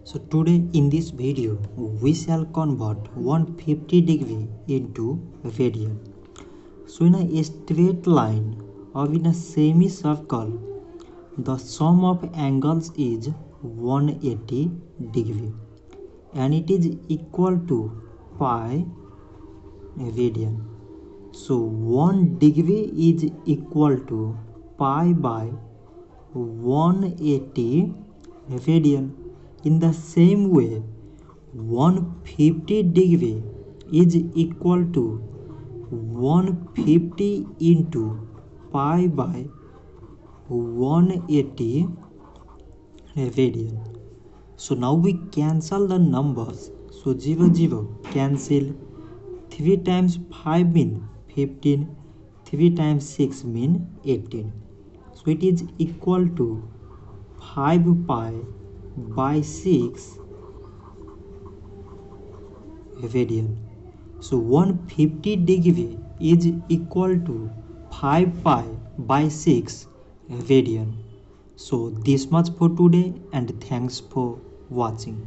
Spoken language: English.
So today in this video we shall convert 150 degree into radian. So in a straight line or in a semicircle, the sum of angles is 180 degree and it is equal to pi radian. So 1 degree is equal to pi by 180 radian. In the same way, 150 degree is equal to 150 into pi by 180 radian. So now we cancel the numbers. So 0 0 cancel. 3 times 5 mean 15. 3 times 6 mean 18. So it is equal to 5 pi by 6 radian. So 150 degree is equal to 5 pi by 6 radian. So this much for today and thanks for watching.